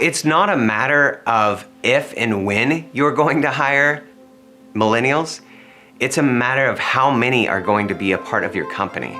It's not a matter of if and when you're going to hire millennials. It's a matter of how many are going to be a part of your company.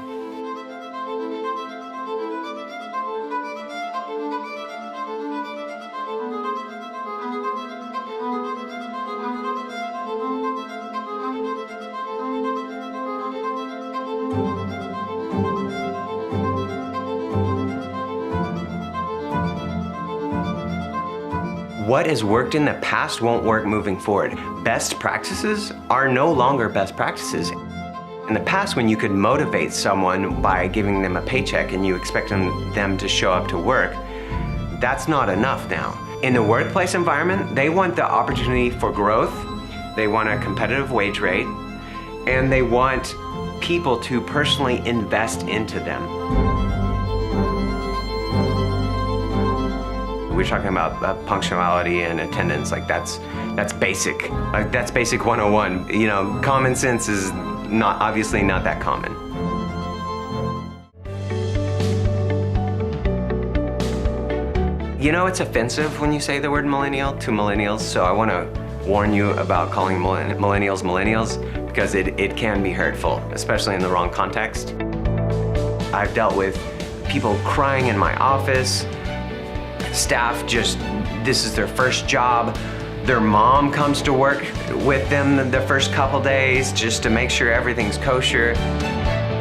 What has worked in the past won't work moving forward. Best practices are no longer best practices. In the past, when you could motivate someone by giving them a paycheck and you expect them to show up to work, that's not enough now. In the workplace environment, they want the opportunity for growth, they want a competitive wage rate, and they want people to personally invest into them. We're talking about punctuality and attendance, like that's basic. Like that's basic 101. You know, common sense is obviously not that common. You know, it's offensive when you say the word millennial to millennials, so I want to warn you about calling millennials because it can be hurtful, especially in the wrong context. I've dealt with people crying in my office. Staff this is their first job. Their mom comes to work with them the first couple days just to make sure everything's kosher.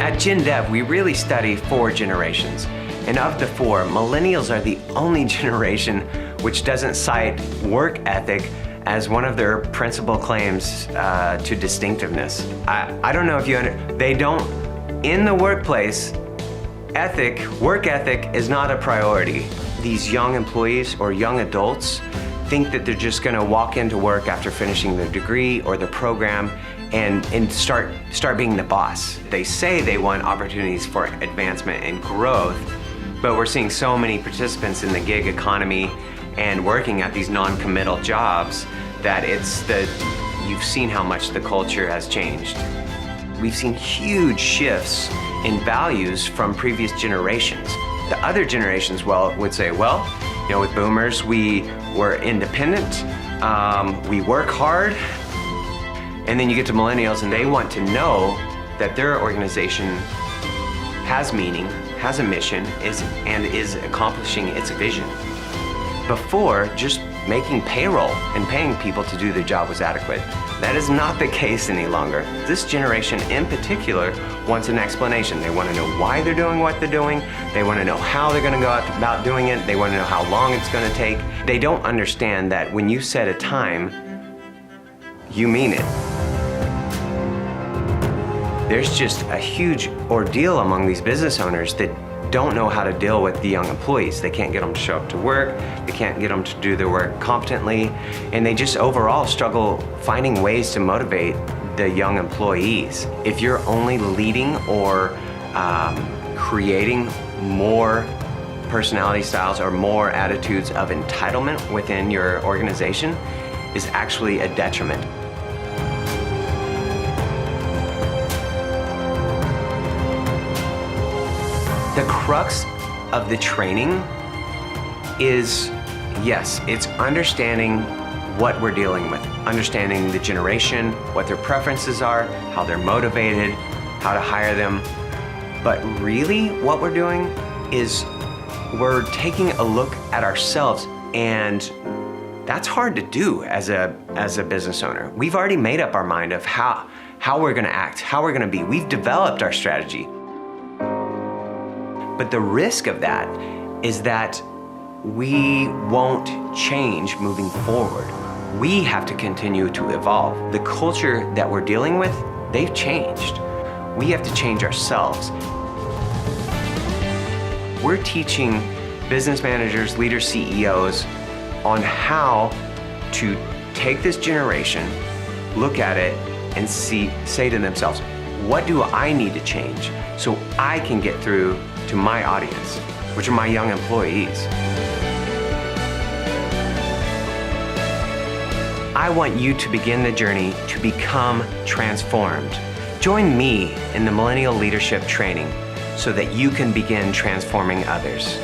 At GenDev, we really study 4 generations. And of the 4, millennials are the only generation which doesn't cite work ethic as one of their principal claims to distinctiveness. I don't know if they don't, in the workplace, work ethic is not a priority. These young employees or young adults think that they're just gonna walk into work after finishing their degree or their program and start being the boss. They say they want opportunities for advancement and growth, but we're seeing so many participants in the gig economy and working at these non-committal jobs that you've seen how much the culture has changed. We've seen huge shifts in values from previous generations. The other generations would say, well, you know, with boomers, we were independent, we work hard, and then you get to millennials and they want to know that their organization has meaning, has a mission, and is accomplishing its vision. Before, just making payroll and paying people to do their job was adequate. That is not the case any longer. This generation in particular wants an explanation. They want to know why they're doing what they're doing. They want to know how they're going to go about doing it. They want to know how long it's going to take. They don't understand that when you set a time, you mean it. There's just a huge ordeal among these business owners that don't know how to deal with the young employees. They can't get them to show up to work, they can't get them to do their work competently, and they just overall struggle finding ways to motivate the young employees. If you're only leading or creating more personality styles or more attitudes of entitlement within your organization is actually a detriment. The crux of the training is, yes, it's understanding what we're dealing with, understanding the generation, what their preferences are, how they're motivated, how to hire them. But really what we're doing is we're taking a look at ourselves, and that's hard to do as a business owner. We've already made up our mind of how we're gonna act, how we're gonna be. We've developed our strategy. But the risk of that is that we won't change moving forward. We have to continue to evolve. The culture that we're dealing with, they've changed. We have to change ourselves. We're teaching business managers, leaders, CEOs on how to take this generation, look at it, and say to themselves, what do I need to change so I can get through to my audience, which are my young employees? I want you to begin the journey to become transformed. Join me in the Millennial Leadership Training so that you can begin transforming others.